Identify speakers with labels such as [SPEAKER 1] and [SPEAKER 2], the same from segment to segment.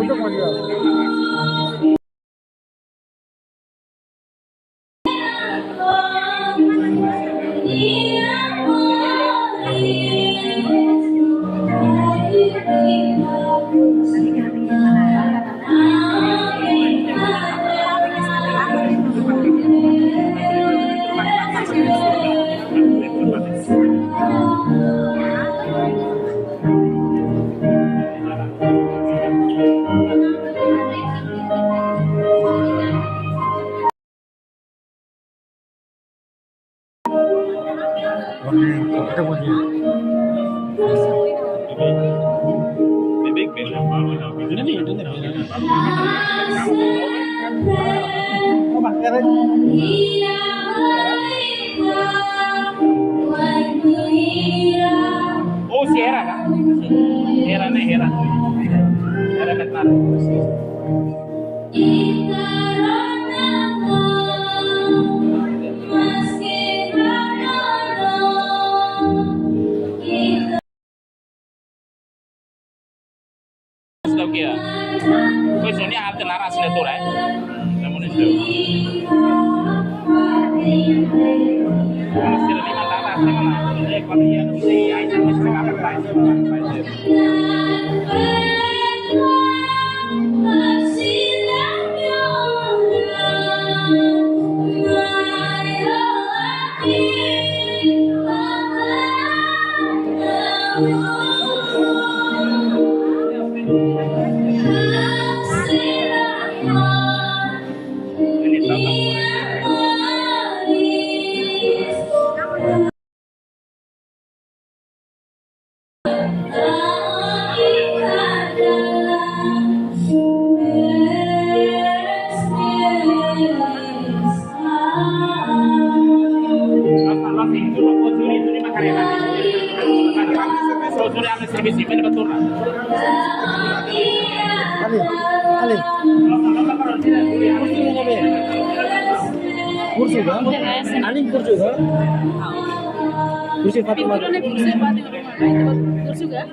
[SPEAKER 1] Oh, si Hera kan? Hera nih, Hera. Hera Betar. Tahu kia? Kau soalnya ada laras netur ya? Namun itu. Masih ada 5 laras mana? Kalau dia nanti aisyah masih akan lain. Ini tahu.
[SPEAKER 2] Kursi kan? Aling kursi kan? Kursi Fatima.
[SPEAKER 3] Kursus kan?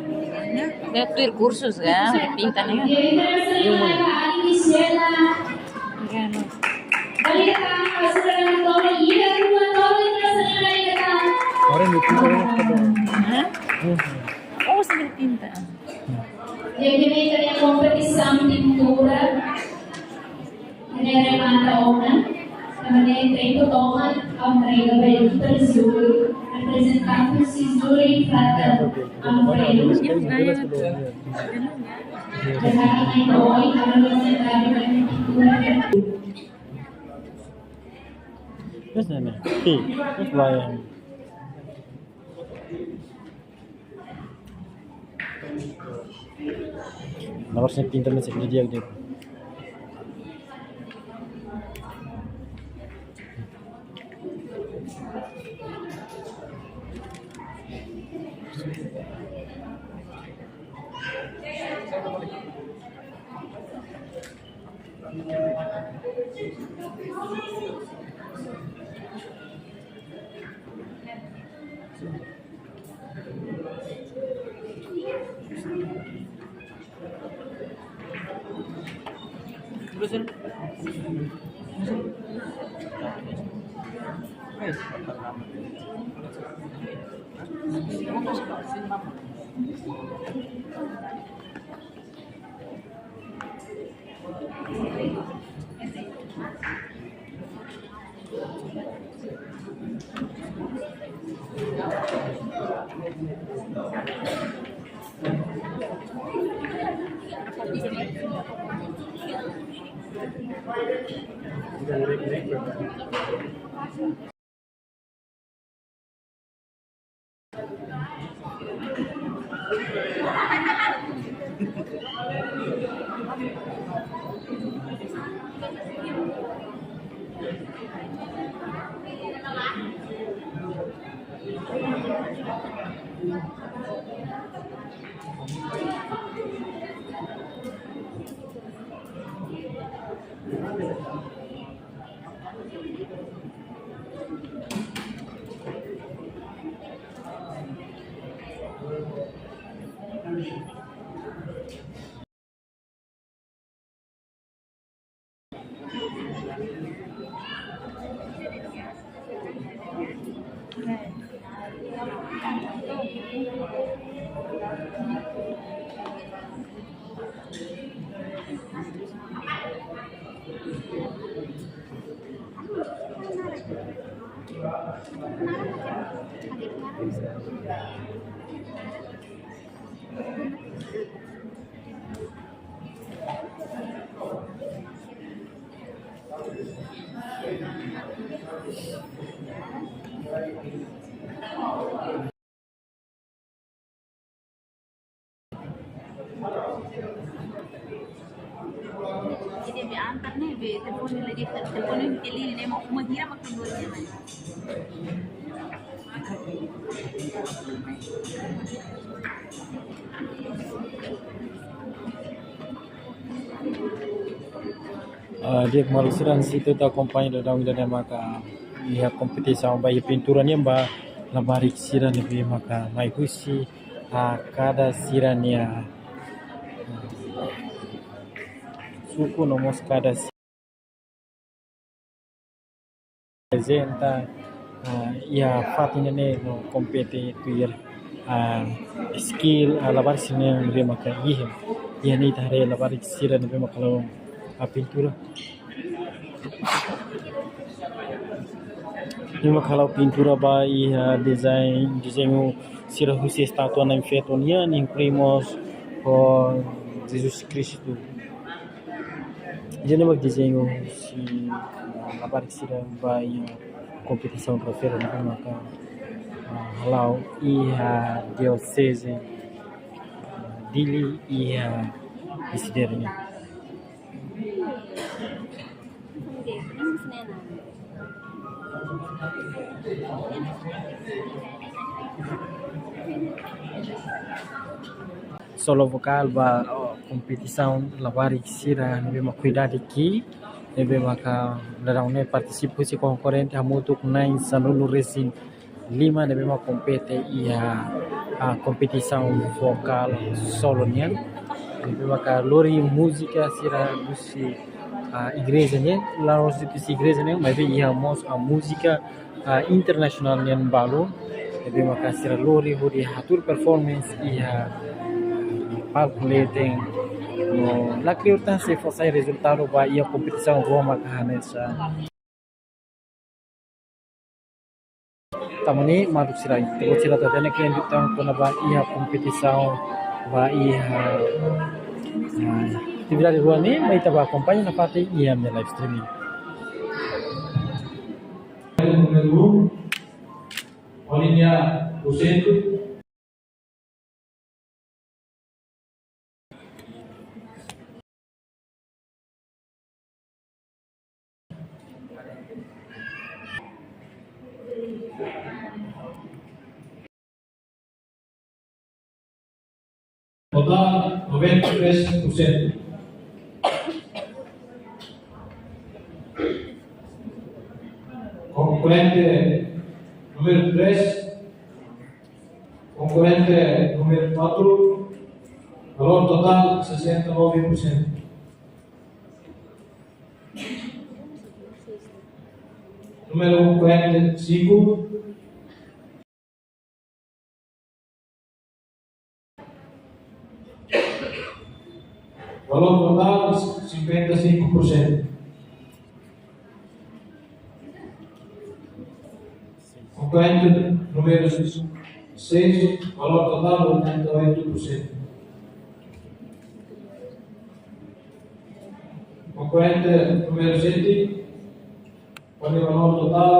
[SPEAKER 3] Ya, kursus kan? Pintarnya.
[SPEAKER 2] Orang itu
[SPEAKER 3] Oh, sambil pintar.
[SPEAKER 4] Jadi metode kompetisi pintura nelle mantone, mentre il Toma Alfredo Benito Zuri, rappresentandosi Zuri fratello Alfredo. Giocare noi hanno presentato la pittura.
[SPEAKER 2] Terus mana? Terus bayang. Harusnya pintar masih dia gitu.
[SPEAKER 4] Jadi be antar nih be teleponin kali ini mau mengira makin dua jam.
[SPEAKER 2] Dia kemalusiran situ tak kompanyi dalam dan maka ia kompetisi bayi pinturan yang labarik siran lebih maka mai kusi kada sirania suku nomos kada presenta ia fatina ne no compete tu ia skill labar siran lebih maka ia ni tare labarik siran lebih maka lo pintura. Nima kalau pintura ba design sira husi statua na feto niya ning primos por Jesus Cristo. Jadi mag design si apa sira ba competição trofeira na maka halau diocese dili presidennya. Solo vokal ba competição lawari sira nebe makuidade ki nebe maka laraune participo si concorrente hamutuk nain sanulu resin 5 nebe ma compete competição vokal solo nian nebe maka lori música sira busi igreja nian laros di igreja nian mas ia mos a música internasional nian balu nebe maka sira lori hudi hatur performance calculating no la criortan se fosse resultado ba ia competição Roma kahanesa tamani maruk sirai tego sira tadene klen ditang kona ba ia competição ba atividade ruani mai taba acompanha na parte ia me live streaming
[SPEAKER 5] Olinia Usentu total 93%. Concorrente número 3, concorrente número 4, valor total 69%. Número 45, valor total 55%. Concorrente número 6, valor total 88%. Concorrente número 7, valor total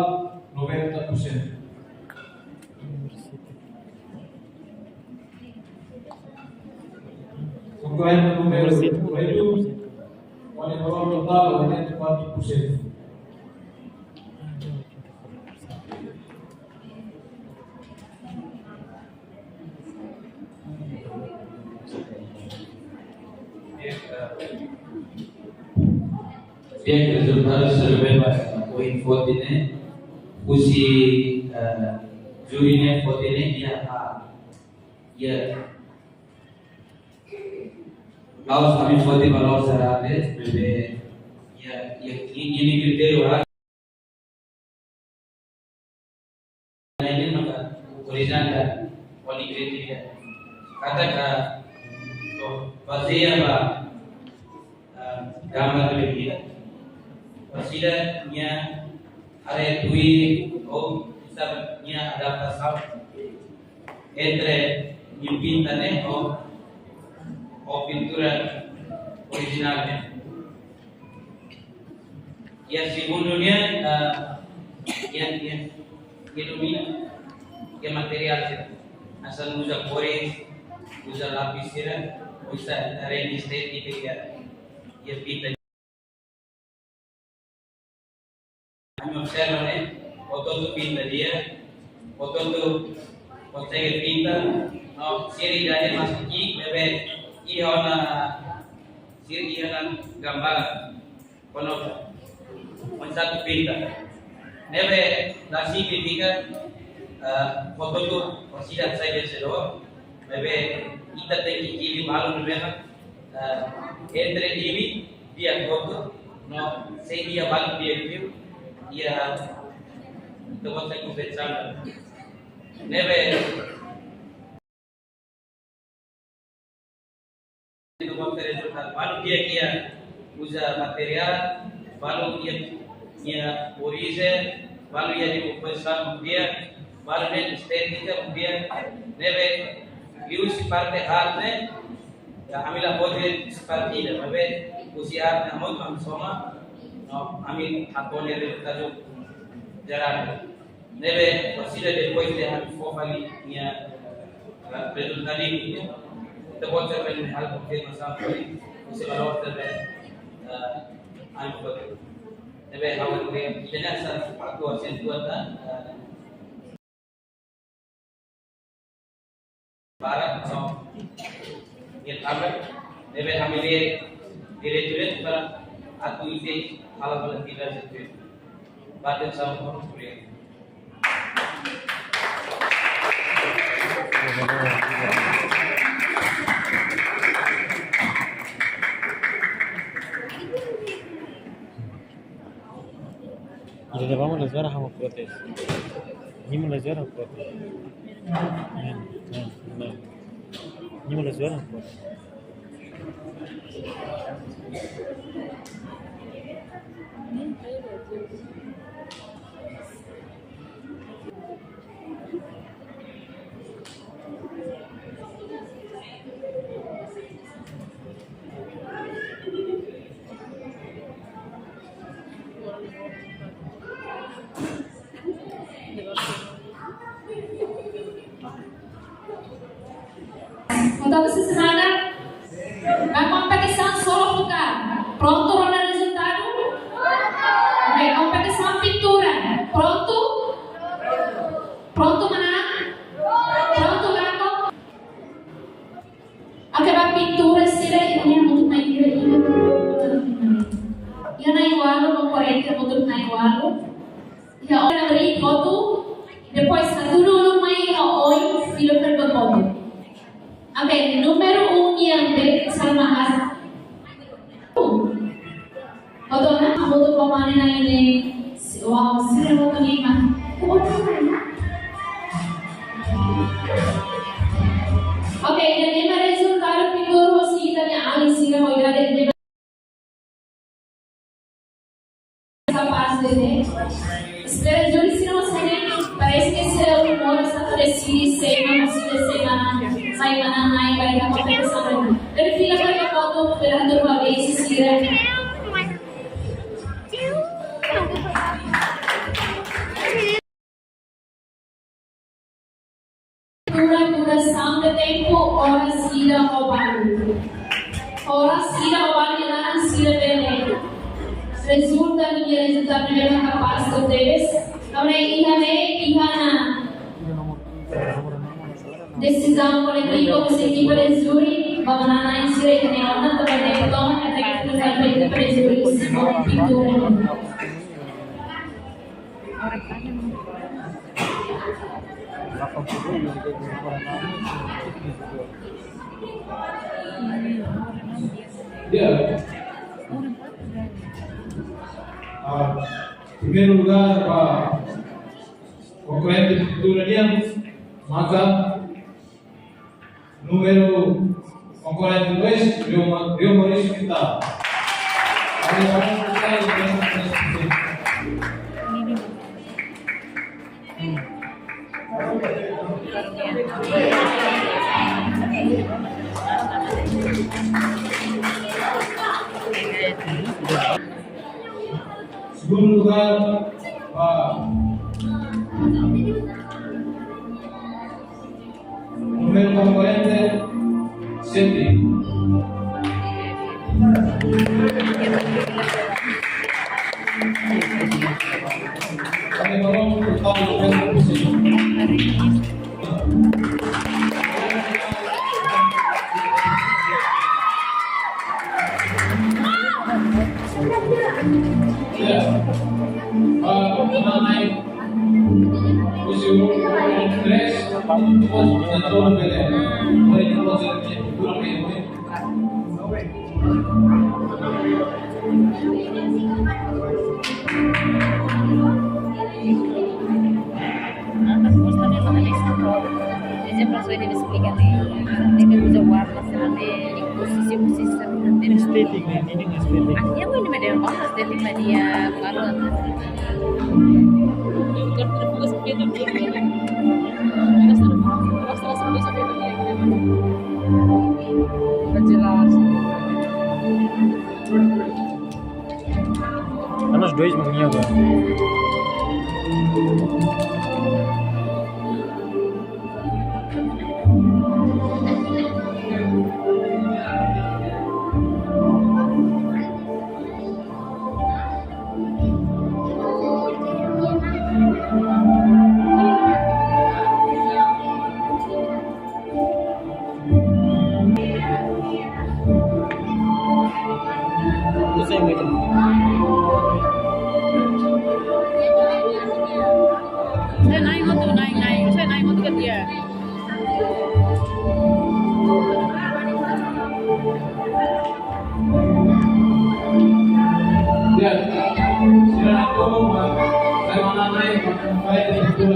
[SPEAKER 5] 90%. Concorrente número 8, valor total 84%.
[SPEAKER 6] Bien, resultados survei poin vote ne usi juri ne vote ne ya laos kami vote valor sarade bebe ini kriteria orang ini maka original dan quality kriteria kata wazia ba gambar lebih wasilah are tui sabnya adaptação entre yung pinta o pintura original niya. Yang segundo niya, yan ilumina, yang material siya. Asal usa kore, usa lapis siya, usa range estetika siya. Yang pinta niya. Kami observa ototo pinta dia, ototo consegue pinta, no siri dahil masuki, bebe iyon na siri iyon na gambar, kono satu pinta. Nebe nasi pintika ototo consider saja selo, bebe kita teki kili malu mereka entre ini dia foto, no sei dia balu dia view, dia tempat saya kompensasi. Nebe itu resultat baru dia kia usa material baru dia origem baru dia dikompensakan dia baru dia estetika dia nebe use parte arte ya amila pode seperti itu nebe usi arte namun kami semua no amin atone resultado jalan nebe wasila depois de han fofali nia resultado ini kita buat cerpen hal mungkin masalah ini usi balor terbe anu betul nebe awal dia jelas aku asentuatan barat so ya tamat nebe hamile dire para atu ide hal hal tidak seperti batin sama kuliah.
[SPEAKER 2] Y le vamos a las veras a los protes. Nimos las veras a los protes. Nimos las veras a los protes.
[SPEAKER 7] Então você se nada vai competição solo focar. Pronto para o resultado? Ok, competição pintura. Pronto? Pronto mana? Pronto gato? Ok, vai pintura será ini untuk naik ini. Ya naik walu não corrente untuk naik walu. Ya orang beri foto. Depois satu dulu main oi filo perdono. Okay, número 1 yang bersama foto na foto pemane na ini wow sira foto ni mah okay jadi mana resultado pintor wasita ni ali sira hoira de capaz de espera juri sira wasane parece que será um humor só decide semana sai mana naik balik ke kompetisan dan film mereka foto beratur bagi sisir pura sampai tempo ora sira obani dan sira bene resulta ni resulta primeiro capaz de ustedes ahora ihana decisão coletiva do equipe de júri vamos analisar se ele tem uma também toma até que o equipe de júri se pintura
[SPEAKER 5] dia Primeiro lugar, para concorrente de pintura maka número concorrente 2, Rio Maurício Quintal. Segundo lugar, número concorrente 7. Kami tolong total 90%. Ya, mengenai usul 3, atau beda, boleh kita kurang lebih.
[SPEAKER 3] Dia ele explica tem que usar warna serane posisi-posisi tertentu.
[SPEAKER 2] Estetik nih, ini estetik.
[SPEAKER 3] Akhirnya gue ini media apa estetik media kalau terfokus ke itu dia. Terus bisa itu dia. Jelas.
[SPEAKER 2] Nós dois maninho agora. Saya macam
[SPEAKER 3] saya naik motor saya naik motor ke dia.
[SPEAKER 5] Ya, silakan saya mana naik sampai di pintu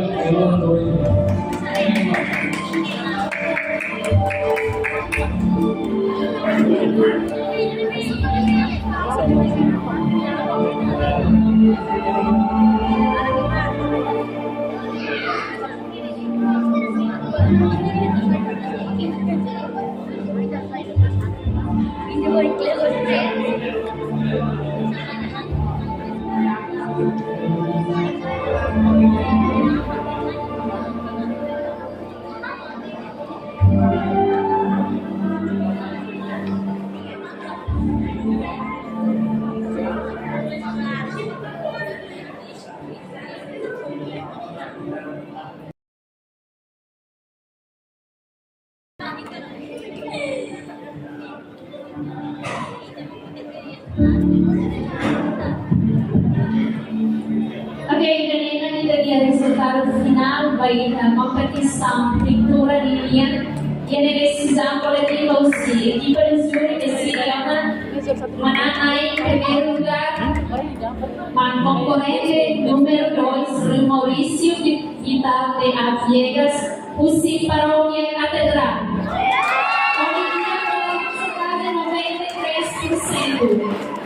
[SPEAKER 7] Oke, dan ini dia resultado final baik competição pintura linian yang decisão coletiva usia equipa de júri decidiram menanai primeiro lugar concorrente número 2 Rio Maurício Quintal de Aviegas usi paróquia catedral com linha de 93%.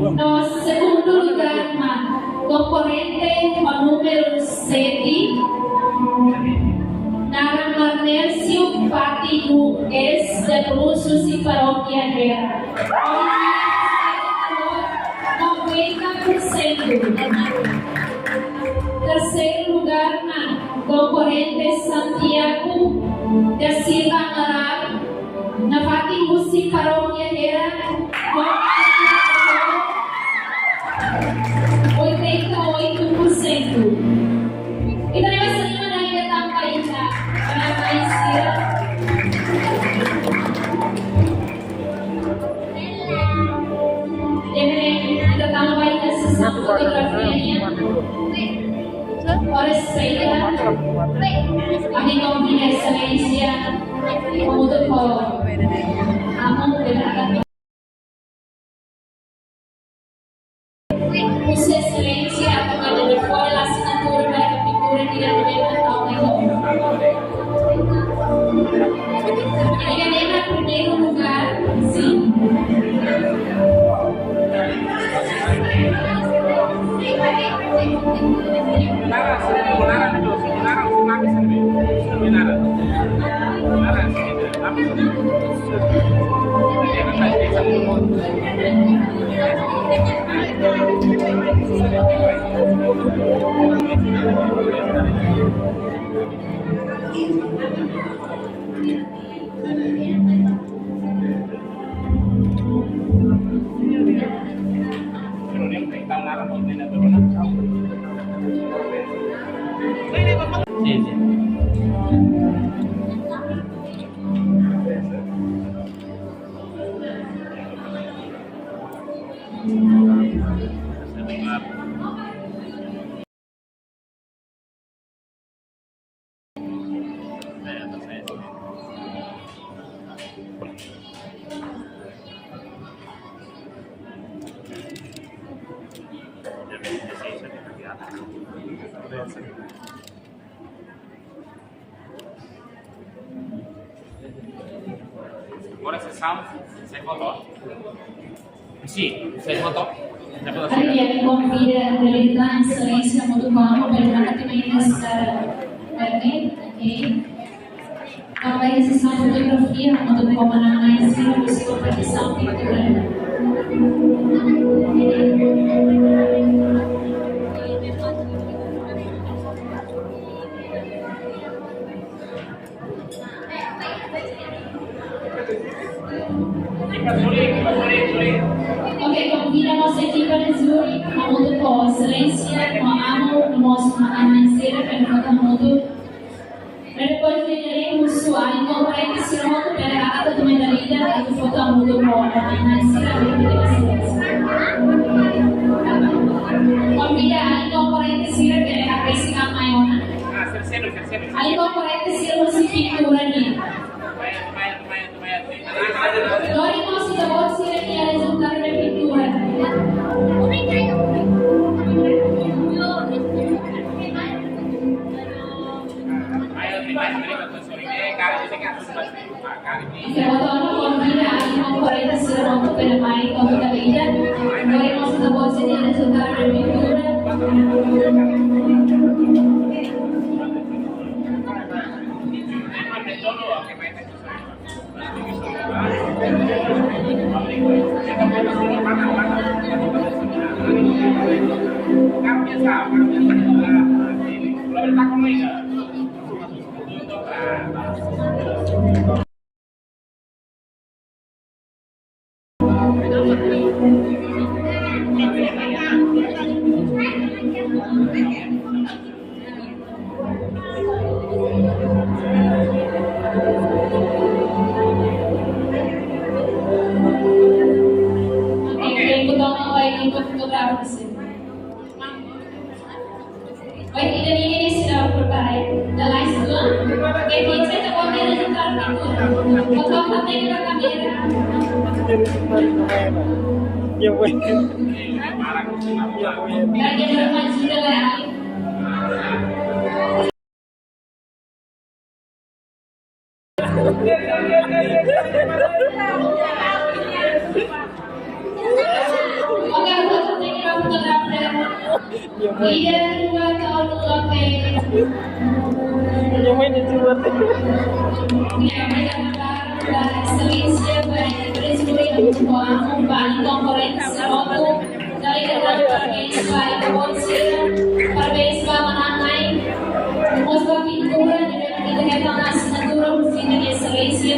[SPEAKER 7] No segundo lugar, concorrente o número 7, Nara Marnércio Patigo, ex de Cruzes e Paróquia Guerra. 90%. Terceiro lugar, concorrente Santiago da Silva Amaral, na Patigo e Paróquia Guerra. 88%. Ito na yung sa inyo na itatangkay na panatay siya. Itatangkay na sa fotografiya niya. Oras sa ito. Ang ikaw pinag-excellencia. Umuto po. Among pinag
[SPEAKER 2] Sì, sì.
[SPEAKER 1] Ora se sound, sei foto? Sì, sei foto? Sei foto?
[SPEAKER 7] Arriviamo con video dell'età in silenzio molto comodo per una cattiveria verde, ok? Também sessão de fotografia, onde como na ensino possível produção pintura. Ok, convida a nossa equipe de Zuri, a mundo com excelência, com amor, no nosso amanhecer, para cada mundo. Depois venderemos a incorporação operada do medalha e do fotomundo com a amanhecer de excelência. Convida a incorporação que é a presença maior. A incorporação se pintura ali. Agora nós estamos aqui a resultar da pintura. Sebetulnya convida a incorporação para mais como da vida. Agora nós estamos aqui a resultar da pintura. Baik, tidak ini sudah berbaik. Dalam sebuah, jadi saya tak boleh resultar pintura. Kalau hati kita kamera.
[SPEAKER 2] Yang boleh.
[SPEAKER 7] Bagian bermaju dalam. Oke, buat fotografer. Iya, dua tahun oke.
[SPEAKER 2] Yang main itu buat.
[SPEAKER 7] Ya, mereka dan excelência para presidir o ano para concorrência logo dari parabéns para você, parabéns para Mananai, mostra pintura de kita kita na assinatura por fim de excelência.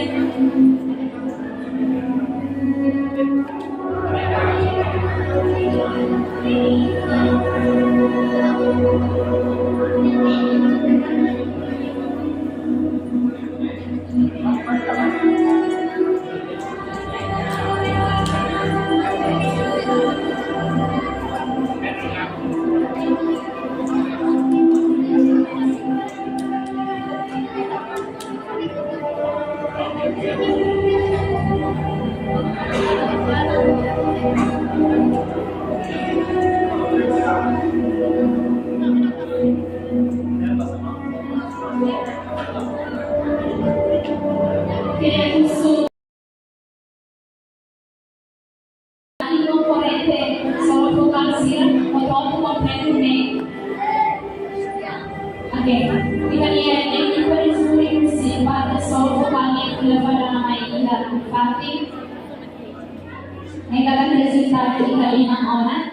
[SPEAKER 7] Ang dapat resultado ng kalimang oras.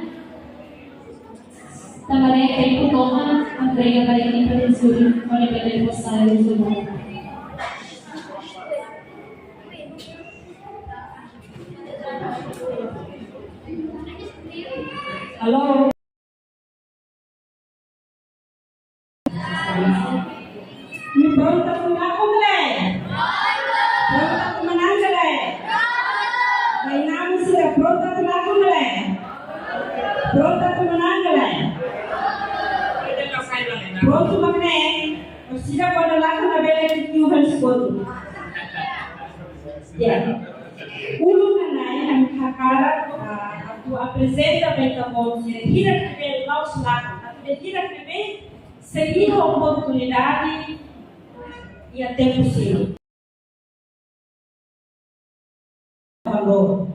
[SPEAKER 7] Tamaraya kay Putoma, ang Rega Bayan ng Peninsula, o Lepetel po sa resultado.
[SPEAKER 8] Hello. Ni pronta kung ako nalay. Pronta kung manang nalay. Kaya namin sila, pronta kung ako nalay. Pronta kung manang nalay. Pronto magne, sila ko nalako na bela kitiuhan sa kodo. Yeah. Ulo na na ang kakarap ako apresenta pa ito mo sila. Hirap na bela laos lako. At hirap na bela sa iyo oportunidade e até possível. Valor.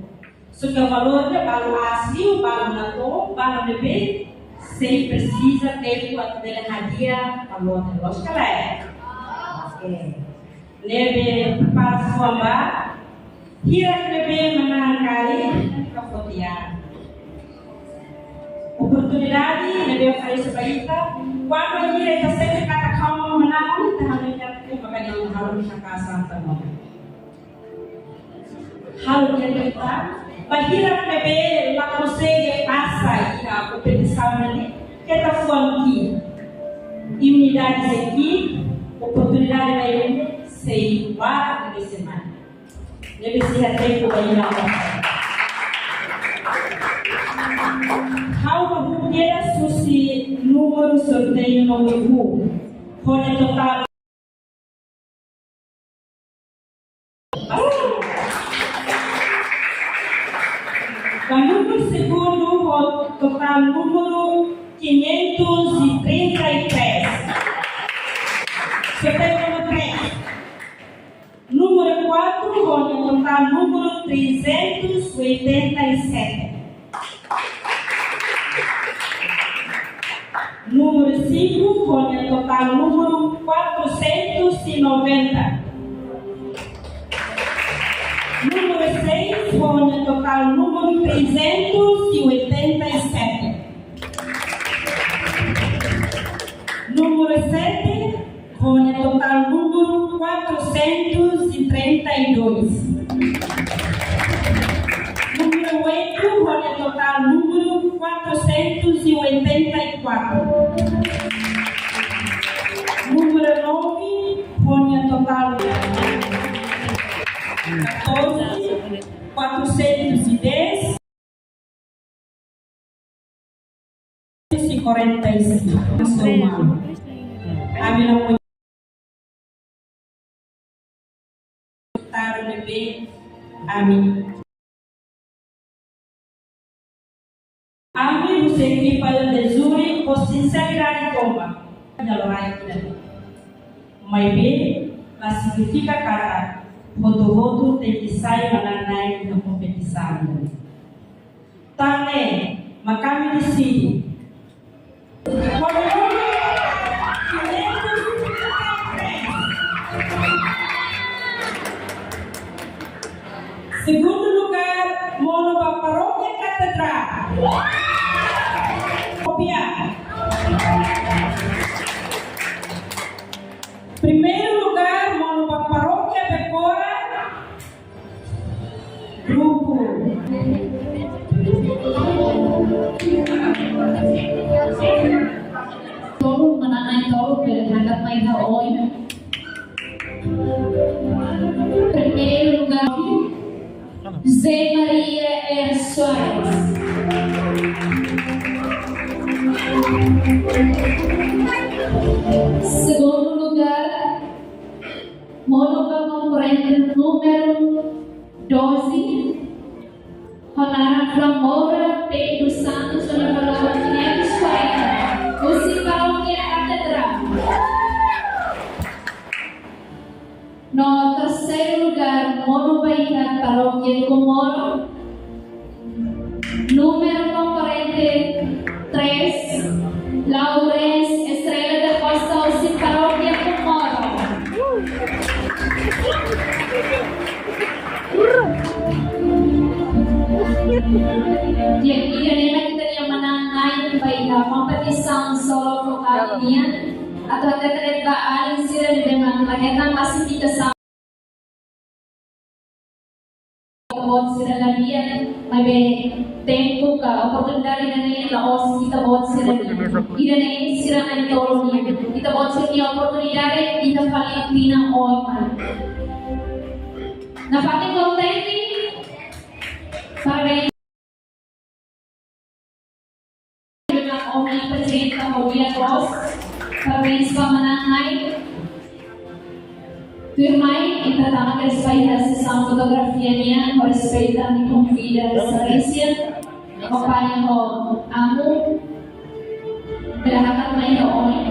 [SPEAKER 8] Só que o valor é valor asli, o valor na tom, valor de bem, sem precisa ter o ato dela radia, valor de lógica é. Leve para sua bar, hirap lebe manangkali kafotian. Oportunidade, lebe oferecer sebaita. Quando a gente está sempre catacando uma manhã, está havendo uma bagagem harum sa casa tamo. Harum yang kita, bahirap lebe lakose pasa ika competição ali, kita fuanki, imunidade aqui, oportunidade lain sei war de semana. Lebe sihat tempo baina. How mabunyera susi número sorteio número 1. Rone total. O número segundo, total número 533. Sorteio número 3. Número 4, rone total número 387. Número 5, com o total número 490. Número 6, com o total número 387. Número 7, com o total número 432. Número 8, com o total número 484. Número 9, com o total 14, 410 e 45. Abre o bebê. Amém. Amém, você que para desure, por sinceridade toma. Jalorai tidak. Mai be, la significa kata roto-roto tem que sair mananai na competição. Tane, makami decide. Segundo lugar, mono ba paróquia catedral. Copia. Primeiro lugar, mono ba paróquia Becora. Grupo.
[SPEAKER 7] Todo menanai todo berhadap mai haoi. Primeiro lugar, Zé Maria R. Soares. Segundo lugar, monoba concorrente número 12, Ronara Flamora P. dos Santos, no valor de 540, Municipal que é a Catedral. No terceiro lugar, Monobaína Paróquia Comoro, número concorrente 3, Laurence Estrela da Costa Ossi Paróquia Comoro. Jadi karena kita yang menangani baik kompetisi solo vokal ini atau ada terlibat alih sih dengan lahirkan masih kita sama buat sih lagi maybe tempo ka oportunidade na niya laos kita buat sih ida na ini sih na ito kita buat sih oportunidade kita paling pinang oiman. Napati contenti para Omni Presenta Movia Cross Parabéns para Mananay Firmai em tratar a respeito da sessão fotografia minha a respeito da minha convida a Sarisia acompanha o amo pela hak main do homem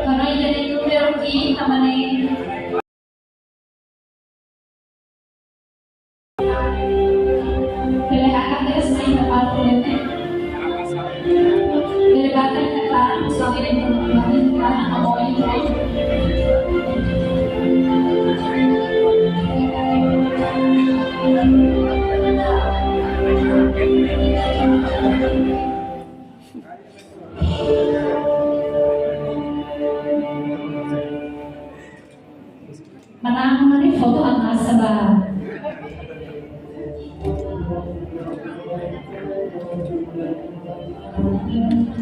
[SPEAKER 7] karena ini número que também pela hak terus main dapat punya Delegatan Ketua Pusat Informasi Karena Omoi Menang foto anak sabah.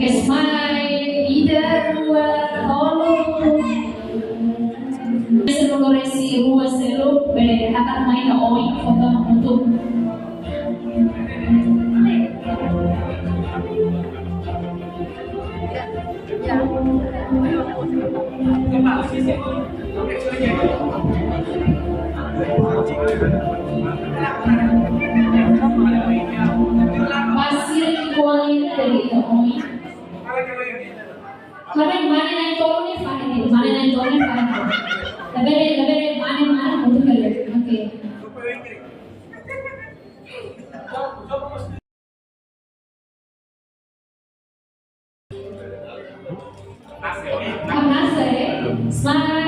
[SPEAKER 7] Kesmai, ida dua tolu, seluruh resi dua seluruh akan main oi foto untuk pasir kuali dari oi. Karena mana naik turun ni faham, mana naik turun ni faham. Lebih mana untuk kerja, oke. Karena saya smart